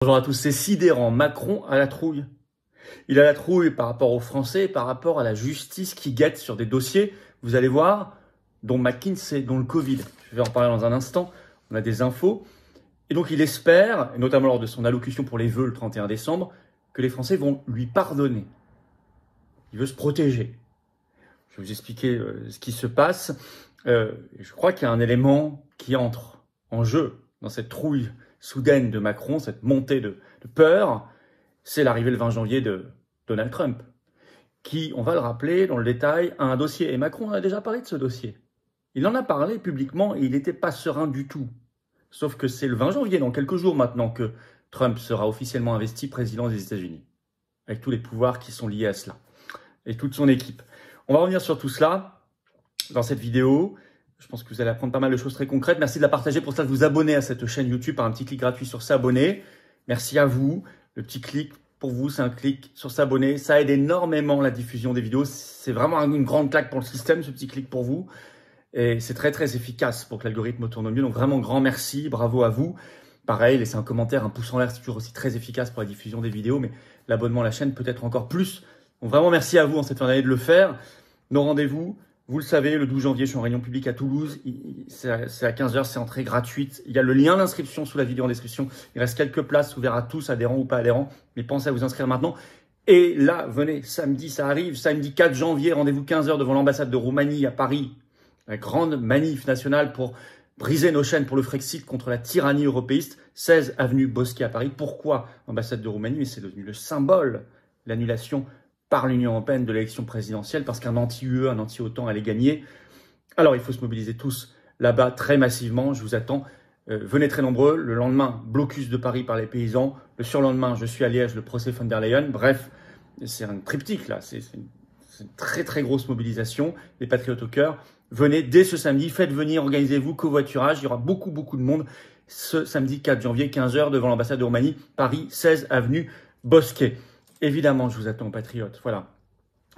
Bonjour à tous, c'est sidérant. Macron a la trouille. Il a la trouille par rapport aux Français et par rapport à la justice qui guette sur des dossiers, vous allez voir, dont McKinsey, dont le Covid. Je vais en parler dans un instant, on a des infos. Et donc il espère, notamment lors de son allocution pour les vœux le 31 décembre, que les Français vont lui pardonner. Il veut se protéger. Je vais vous expliquer ce qui se passe. Je crois qu'il y a un élément qui entre en jeu dans cette trouille soudaine de Macron, cette montée de peur, c'est l'arrivée le 20 janvier de Donald Trump, qui, on va le rappeler dans le détail, a un dossier. Et Macron en a déjà parlé de ce dossier. Il en a parlé publiquement et il n'était pas serein du tout. Sauf que c'est le 20 janvier, dans quelques jours maintenant, que Trump sera officiellement investi président des États-Unis, avec tous les pouvoirs qui sont liés à cela, et toute son équipe. On va revenir sur tout cela dans cette vidéo. Je pense que vous allez apprendre pas mal de choses très concrètes. Merci de la partager. Pour ça, de vous abonner à cette chaîne YouTube par un petit clic gratuit sur s'abonner. Merci à vous. Le petit clic, pour vous, c'est un clic sur s'abonner. Ça aide énormément la diffusion des vidéos. C'est vraiment une grande claque pour le système, ce petit clic pour vous. Et c'est très, très efficace pour que l'algorithme tourne au mieux. Donc vraiment, grand merci. Bravo à vous. Pareil, laissez un commentaire, un pouce en l'air. C'est toujours aussi très efficace pour la diffusion des vidéos. Mais l'abonnement à la chaîne peut être encore plus. Donc vraiment, merci à vous en cette fin d'année de le faire. Nos rendez-vous. Vous le savez, le 12 janvier, je suis en réunion publique à Toulouse. C'est à 15h, c'est entrée gratuite. Il y a le lien d'inscription sous la vidéo en description. Il reste quelques places ouvertes à tous, adhérents ou pas adhérents. Mais pensez à vous inscrire maintenant. Et là, venez, samedi, ça arrive. Samedi 4 janvier, rendez-vous 15h devant l'ambassade de Roumanie à Paris. La grande manif nationale pour briser nos chaînes pour le Frexit contre la tyrannie européiste. 16 avenue Bosquet à Paris. Pourquoi l'ambassade de Roumanie? Mais c'est devenu le symbole, l'annulation par l'Union européenne de l'élection présidentielle, parce qu'un anti-UE, un anti-OTAN allait gagner. Alors, il faut se mobiliser tous là-bas très massivement. Je vous attends. Venez très nombreux. Le lendemain, blocus de Paris par les paysans. Le surlendemain, je suis à Liège, le procès von der Leyen. Bref, c'est un triptyque là. C'est une très, très grosse mobilisation. Les patriotes au cœur. Venez dès ce samedi. Faites venir, organisez-vous, covoiturage. Il y aura beaucoup, beaucoup de monde ce samedi 4 janvier, 15h, devant l'ambassade de Roumanie, Paris, 16 avenue Bosquet. Évidemment, je vous attends, patriotes. Voilà.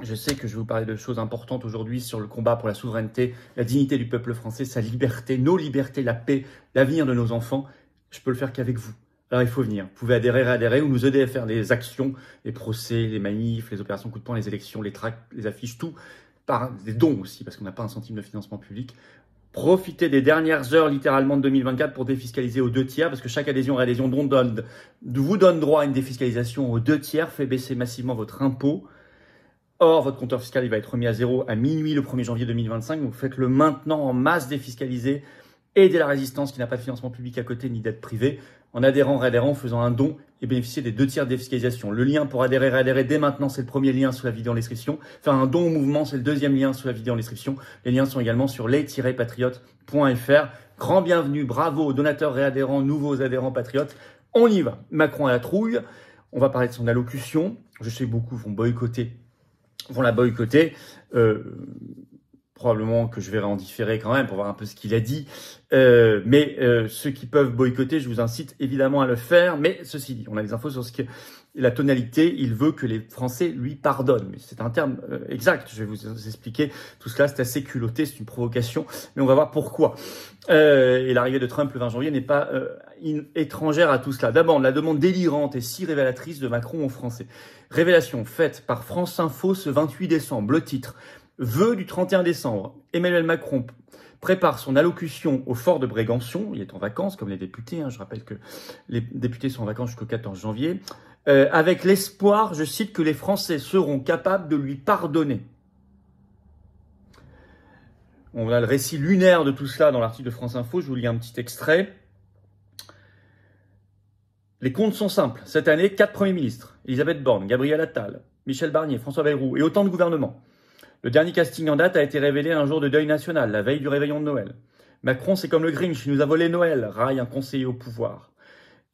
Je sais que je vais vous parler de choses importantes aujourd'hui sur le combat pour la souveraineté, la dignité du peuple français, sa liberté, nos libertés, la paix, l'avenir de nos enfants. Je peux le faire qu'avec vous. Alors, il faut venir. Vous pouvez adhérer, réadhérer ou nous aider à faire les actions, les procès, les manifs, les opérations coup de poing, les élections, les tracts, les affiches, tout. Par des dons aussi, parce qu'on n'a pas un centime de financement public. Profitez des dernières heures littéralement de 2024 pour défiscaliser aux 2 tiers, parce que chaque adhésion et adhésion vous donne droit à une défiscalisation aux 2 tiers, fait baisser massivement votre impôt. Or, votre compteur fiscal il va être remis à zéro à minuit le 1er janvier 2025, donc faites-le maintenant en masse défiscalisé. Aidez la résistance qui n'a pas de financement public à côté ni d'aide privée, en adhérant, réadhérant, faisant un don et bénéficier des 2 tiers de défiscalisation. Le lien pour adhérer, réadhérer dès maintenant, c'est le premier lien sous la vidéo en description. Faire un don au mouvement, c'est le deuxième lien sous la vidéo en description. Les liens sont également sur les-patriotes.fr. Grand bienvenue, bravo aux donateurs, réadhérents, nouveaux adhérents patriotes. On y va. Macron à la trouille. On va parler de son allocution. Je sais beaucoup vont la boycotter. Probablement que je verrai en différé quand même pour voir un peu ce qu'il a dit. Mais ceux qui peuvent boycotter, je vous incite évidemment à le faire. Mais ceci dit, on a des infos sur la tonalité. Il veut que les Français lui pardonnent. Mais c'est un terme exact. Je vais vous expliquer tout cela. C'est assez culotté, c'est une provocation. Mais on va voir pourquoi. Et l'arrivée de Trump le 20 janvier n'est pas étrangère à tout cela. D'abord, la demande délirante et si révélatrice de Macron aux Français. Révélation faite par France Info ce 28 décembre. Le titre: vœux du 31 décembre. Emmanuel Macron prépare son allocution au fort de Brégançon. Il est en vacances, comme les députés. Je rappelle que les députés sont en vacances jusqu'au 14 janvier. Avec l'espoir, je cite, que les Français seront capables de lui pardonner. On a le récit lunaire de tout cela dans l'article de France Info. Je vous lis un petit extrait. Les comptes sont simples. Cette année, 4 premiers ministres: Elisabeth Borne, Gabriel Attal, Michel Barnier, François Bayrou et autant de gouvernements. Le dernier casting en date a été révélé un jour de deuil national, la veille du réveillon de Noël. Macron, c'est comme le Grinch, il nous a volé Noël, raille un conseiller au pouvoir.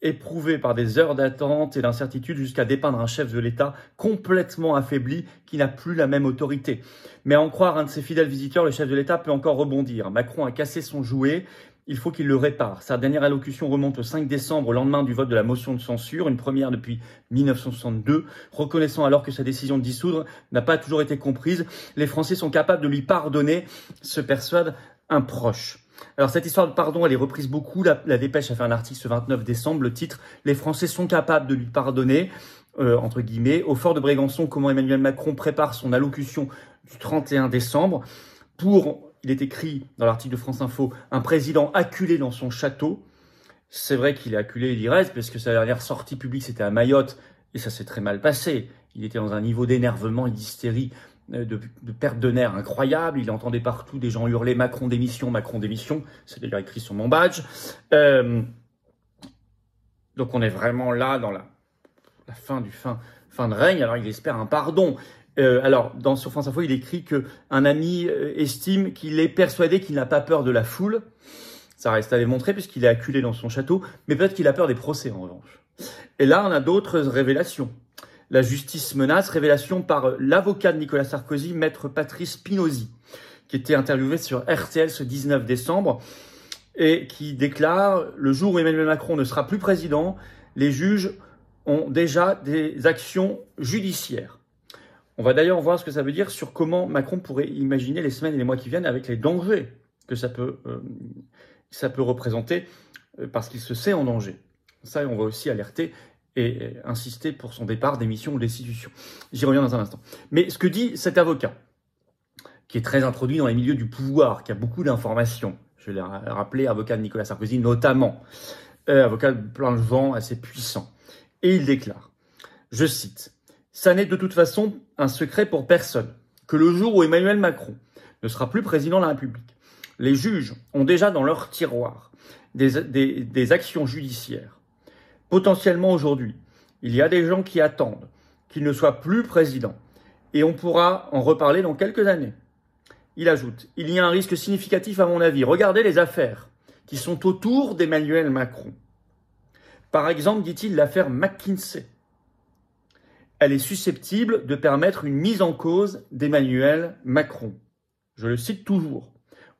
Éprouvé par des heures d'attente et d'incertitude jusqu'à dépeindre un chef de l'État complètement affaibli qui n'a plus la même autorité. Mais à en croire un de ses fidèles visiteurs, le chef de l'État peut encore rebondir. Macron a cassé son jouet. Il faut qu'il le répare. Sa dernière allocution remonte au 5 décembre, au lendemain du vote de la motion de censure, une première depuis 1962, reconnaissant alors que sa décision de dissoudre n'a pas toujours été comprise. Les Français sont capables de lui pardonner, se persuade un proche. Alors cette histoire de pardon, elle est reprise beaucoup. La Dépêche a fait un article ce 29 décembre. Le titre « Les Français sont capables de lui pardonner ». Entre guillemets, au fort de Brégançon, comment Emmanuel Macron prépare son allocution du 31 décembre pour, il est écrit dans l'article de France Info, un président acculé dans son château. C'est vrai qu'il est acculé, il y reste, parce que sa dernière sortie publique, c'était à Mayotte, et ça s'est très mal passé. Il était dans un niveau d'énervement et d'hystérie, de perte de nerfs incroyable. Il entendait partout des gens hurler « Macron démission, Macron démission ». C'est d'ailleurs écrit sur mon badge. Donc on est vraiment là dans la fin de règne, alors il espère un pardon. Alors, sur France Info, il écrit qu'un ami estime qu'il est persuadé qu'il n'a pas peur de la foule. Ça reste à démontrer puisqu'il est acculé dans son château, mais peut-être qu'il a peur des procès en revanche. Et là, on a d'autres révélations. La justice menace, révélation par l'avocat de Nicolas Sarkozy, maître Patrice Spinozzi, qui était interviewé sur RTL ce 19 décembre et qui déclare « Le jour où Emmanuel Macron ne sera plus président, les juges ont déjà des actions judiciaires. » On va d'ailleurs voir ce que ça veut dire sur comment Macron pourrait imaginer les semaines et les mois qui viennent avec les dangers que ça peut représenter parce qu'il se sait en danger. Ça, on va aussi alerter et insister pour son départ, démission ou destitution. J'y reviens dans un instant. Mais ce que dit cet avocat, qui est très introduit dans les milieux du pouvoir, qui a beaucoup d'informations, je l'ai rappelé, avocat de Nicolas Sarkozy notamment, avocat de plein de vent assez puissant. Et il déclare, je cite, « Ça n'est de toute façon un secret pour personne que le jour où Emmanuel Macron ne sera plus président de la République, les juges ont déjà dans leur tiroir des actions judiciaires. Potentiellement aujourd'hui, il y a des gens qui attendent qu'il ne soit plus président et on pourra en reparler dans quelques années. » Il ajoute, « Il y a un risque significatif à mon avis. Regardez les affaires qui sont autour d'Emmanuel Macron. Par exemple, dit-il, l'affaire McKinsey. Elle est susceptible de permettre une mise en cause d'Emmanuel Macron. Je le cite toujours.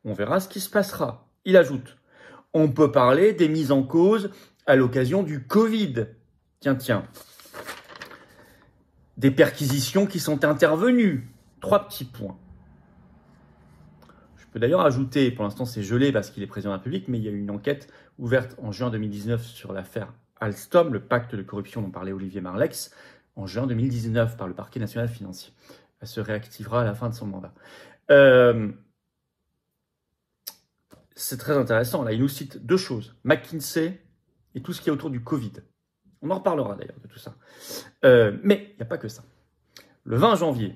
On verra ce qui se passera. » Il ajoute, « On peut parler des mises en cause à l'occasion du Covid. Tiens. Des perquisitions qui sont intervenues. 3 petits points. Je peux d'ailleurs ajouter, pour l'instant c'est gelé parce qu'il est président de la République, mais il y a eu une enquête ouverte en juin 2019 sur l'affaire Alstom, le pacte de corruption dont parlait Olivier Marleix, en juin 2019 par le parquet national financier. Elle se réactivera à la fin de son mandat. C'est très intéressant. Là, il nous cite 2 choses. McKinsey et tout ce qui est autour du Covid. On en reparlera d'ailleurs de tout ça. Mais il n'y a pas que ça. Le 20 janvier,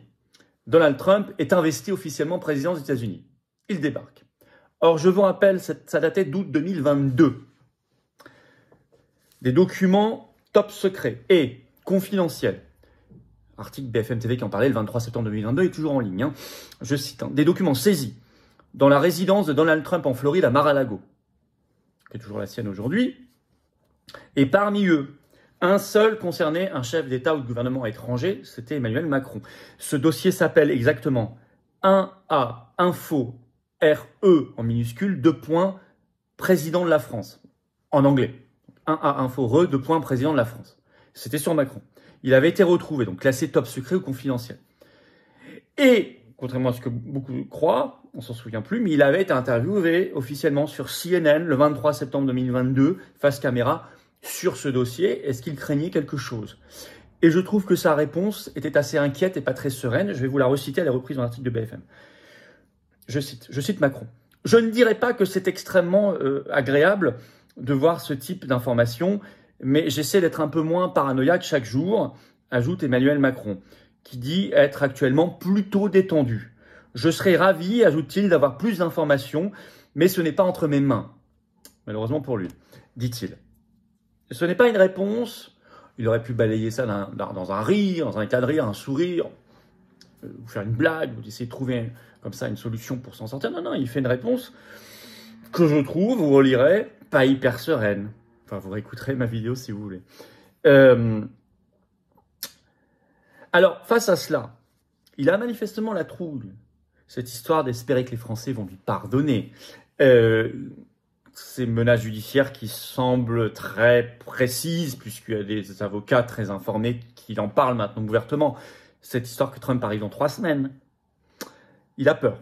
Donald Trump est investi officiellement président des États-Unis. Il débarque. Or, je vous rappelle, ça datait d'août 2022. Des documents top secrets et confidentiels. Article BFM TV qui en parlait le 23 septembre 2022 est toujours en ligne. Je cite, des documents saisis dans la résidence de Donald Trump en Floride à Mar-a-Lago, qui est toujours la sienne aujourd'hui. Et parmi eux, un seul concernait un chef d'État ou de gouvernement étranger, c'était Emmanuel Macron. Ce dossier s'appelle exactement 1A Info RE en minuscule, président de la France, en anglais. 1A Info RE, président de la France. C'était sur Macron. Il avait été retrouvé, donc classé top secret ou confidentiel. Et, contrairement à ce que beaucoup croient, on s'en souvient plus, mais il avait été interviewé officiellement sur CNN le 23 septembre 2022, face caméra, sur ce dossier. Est-ce qu'il craignait quelque chose? Et je trouve que sa réponse était assez inquiète et pas très sereine. Je vais vous la reciter, elle est reprise dans l'article de BFM. Je cite Macron. « Je ne dirais pas que c'est extrêmement agréable de voir ce type d'informations, mais j'essaie d'être un peu moins paranoïaque chaque jour, ajoute Emmanuel Macron, qui dit être actuellement plutôt détendu. Je serais ravi, ajoute-t-il, d'avoir plus d'informations, mais ce n'est pas entre mes mains. Malheureusement pour lui, dit-il. Ce n'est pas une réponse. Il aurait pu balayer ça dans un rire, dans un état de rire, un sourire, ou faire une blague, ou essayer de trouver comme ça une solution pour s'en sortir. Non, il fait une réponse que je trouve, vous relirez, pas hyper sereine. Enfin, vous réécouterez ma vidéo si vous voulez. Alors, face à cela, il a manifestement la trouille. Cette histoire d'espérer que les Français vont lui pardonner. Ces menaces judiciaires qui semblent très précises, puisqu'il y a des avocats très informés qui en parlent maintenant ouvertement. Cette histoire que Trump arrive dans 3 semaines. Il a peur.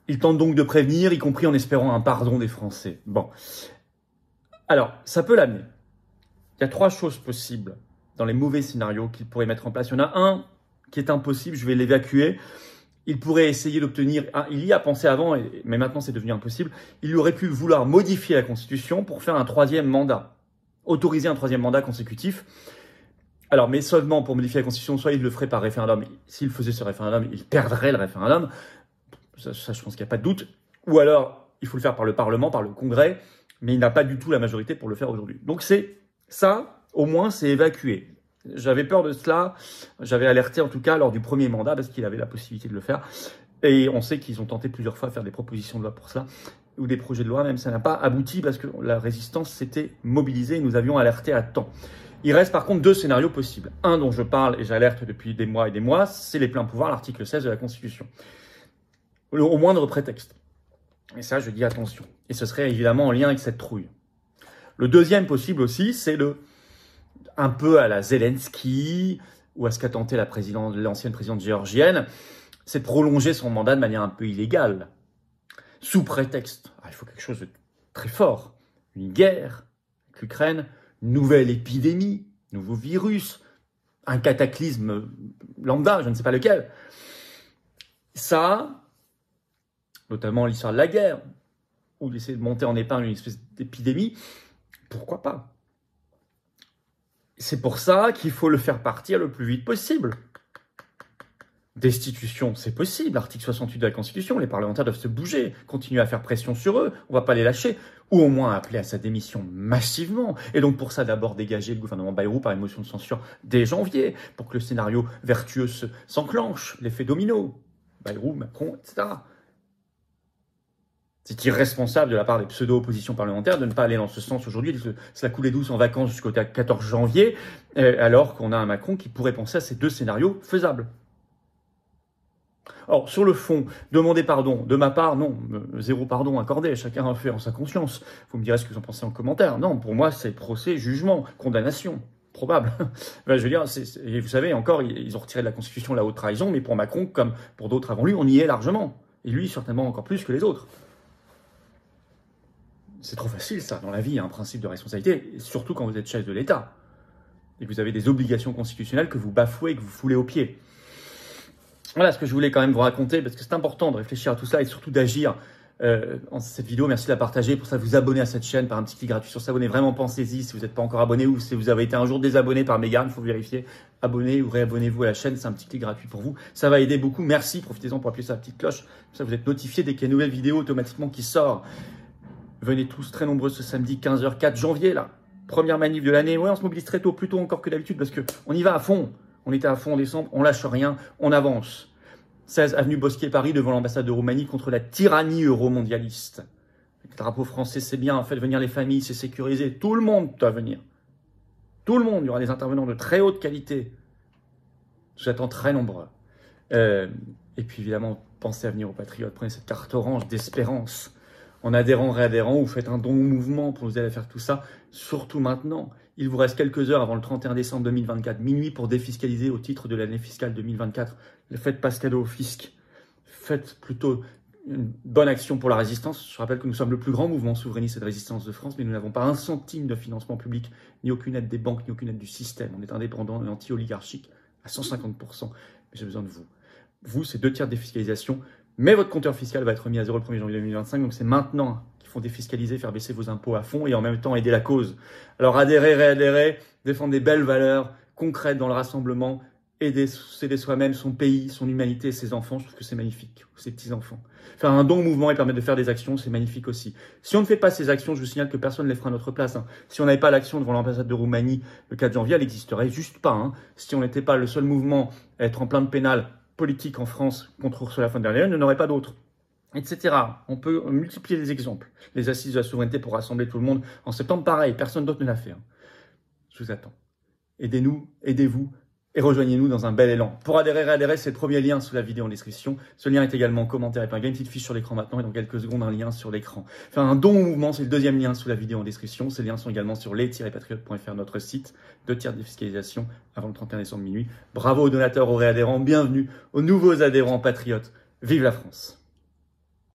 Il tente donc de prévenir, y compris en espérant un pardon des Français. Bon. Alors, ça peut l'amener. Il y a 3 choses possibles dans les mauvais scénarios qu'il pourrait mettre en place. Il y en a un qui est impossible, je vais l'évacuer. Il pourrait essayer d'obtenir, il y a pensé avant, mais maintenant c'est devenu impossible, il aurait pu vouloir modifier la Constitution pour faire un 3e mandat, autoriser un 3e mandat consécutif. Alors, mais seulement pour modifier la Constitution, soit il le ferait par référendum. S'il faisait ce référendum, il perdrait le référendum. Ça je pense qu'il n'y a pas de doute. Ou alors, il faut le faire par le Parlement, par le Congrès, mais il n'a pas du tout la majorité pour le faire aujourd'hui. Donc c'est ça, au moins c'est évacué. J'avais peur de cela, j'avais alerté en tout cas lors du 1er mandat parce qu'il avait la possibilité de le faire. Et on sait qu'ils ont tenté plusieurs fois de faire des propositions de loi pour cela, ou des projets de loi, même ça n'a pas abouti parce que la résistance s'était mobilisée et nous avions alerté à temps. Il reste par contre 2 scénarios possibles. Un dont je parle et j'alerte depuis des mois et des mois, c'est les pleins pouvoirs, l'article 16 de la Constitution. Au moindre prétexte. Et ça, je dis attention. Et ce serait évidemment en lien avec cette trouille. Le deuxième possible aussi, c'est un peu à la Zelensky, ou à ce qu'a tenté l'ancienne présidente géorgienne, c'est de prolonger son mandat de manière un peu illégale. Sous prétexte, il faut quelque chose de très fort. Une guerre avec l'Ukraine, une nouvelle épidémie, nouveau virus, un cataclysme lambda, je ne sais pas lequel. Ça, notamment l'histoire de la guerre, ou d'essayer de monter en épingle une espèce d'épidémie, pourquoi pas? C'est pour ça qu'il faut le faire partir le plus vite possible. Destitution, c'est possible. Article 68 de la Constitution, les parlementaires doivent se bouger, continuer à faire pression sur eux, on ne va pas les lâcher, ou au moins appeler à sa démission massivement. Et donc pour ça, d'abord dégager le gouvernement Bayrou par une motion de censure dès janvier, pour que le scénario vertueux s'enclenche, l'effet domino. Bayrou, Macron, etc. C'est irresponsable de la part des pseudo-oppositions parlementaires de ne pas aller dans ce sens aujourd'hui, de se la couler douce en vacances jusqu'au 14 janvier, alors qu'on a un Macron qui pourrait penser à ces 2 scénarios faisables. Or, sur le fond, demander pardon, de ma part, non, 0 pardon accordé, chacun en fait en sa conscience. Vous me direz ce que vous en pensez en commentaire. Non, pour moi, c'est procès, jugement, condamnation. Probable. Ben, je veux dire, et vous savez, encore, ils ont retiré de la Constitution la haute trahison, mais pour Macron, comme pour d'autres avant lui, on y est largement. Et lui, certainement encore plus que les autres. C'est trop facile, ça. Dans la vie, il y a un principe de responsabilité, surtout quand vous êtes chef de l'État. Et que vous avez des obligations constitutionnelles que vous bafouez et que vous foulez aux pieds. Voilà ce que je voulais quand même vous raconter, parce que c'est important de réfléchir à tout ça et surtout d'agir en cette vidéo. Merci de la partager. Pour ça, vous abonner à cette chaîne par un petit clic gratuit sur s'abonner. Vraiment, pensez-y si vous n'êtes pas encore abonné ou si vous avez été un jour désabonné par Mégane, il faut vérifier. Abonnez ou réabonnez-vous à la chaîne, c'est un petit clic gratuit pour vous. Ça va aider beaucoup. Merci. Profitez-en pour appuyer sur la petite cloche. Comme ça, vous êtes notifié dès qu'il y a une nouvelle vidéo automatiquement qui sort. Venez tous très nombreux ce samedi 15h 4 janvier, là. Première manif de l'année. Ouais, on se mobilise très tôt, plus tôt encore que d'habitude, parce qu'on y va à fond. On était à fond en décembre, on lâche rien, on avance. 16 avenue Bosquier Paris, devant l'ambassade de Roumanie, contre la tyrannie euromondialiste. Le drapeau français, c'est bien, faites venir les familles, c'est sécurisé. Tout le monde doit venir. Tout le monde, il y aura des intervenants de très haute qualité. Je vous attends très nombreux. Et puis évidemment, pensez à venir aux Patriotes, prenez cette carte orange d'espérance. En adhérant, réadhérant, ou faites un don au mouvement pour vous aider à faire tout ça, surtout maintenant. Il vous reste quelques heures avant le 31 décembre 2024, minuit, pour défiscaliser au titre de l'année fiscale 2024. Ne faites pas ce cadeau au fisc. Faites plutôt une bonne action pour la résistance. Je rappelle que nous sommes le plus grand mouvement souverainiste et de résistance de France, mais nous n'avons pas un centime de financement public, ni aucune aide des banques, ni aucune aide du système. On est indépendant et anti-oligarchique à 150%. Mais j'ai besoin de vous. Vous, c'est 2 tiers de défiscalisation. Mais votre compteur fiscal va être mis à 0 le 1er janvier 2025, donc c'est maintenant qu'il faut défiscaliser, faire baisser vos impôts à fond et en même temps aider la cause. Alors adhérez, réadhérez, défendre des belles valeurs concrètes dans le rassemblement, s'aider soi-même, son pays, son humanité, ses enfants, je trouve que c'est magnifique, ses petits-enfants. Faire un don au mouvement et permettre de faire des actions, c'est magnifique aussi. Si on ne fait pas ces actions, je vous signale que personne ne les fera à notre place. Si on n'avait pas l'action devant l'ambassade de Roumanie le 4 janvier, elle n'existerait juste pas. Si on n'était pas le seul mouvement à être en plein de pénal politique en France contre Ursula von der Leyen, il n'y en aurait pas d'autres, etc. On peut multiplier les exemples. Les assises de la souveraineté pour rassembler tout le monde. En septembre, pareil, personne d'autre ne l'a fait. Je vous attends. Aidez-nous, aidez-vous et rejoignez-nous dans un bel élan. Pour adhérer, réadhérer, c'est le premier lien sous la vidéo en description. Ce lien est également en commentaire. Il y a une petite fiche sur l'écran maintenant et dans quelques secondes, un lien sur l'écran. Faire un don au mouvement, c'est le deuxième lien sous la vidéo en description. Ces liens sont également sur les-patriotes.fr, notre site. 2 tiers de défiscalisation avant le 31 décembre minuit. Bravo aux donateurs, aux réadhérents. Bienvenue aux nouveaux adhérents patriotes. Vive la France!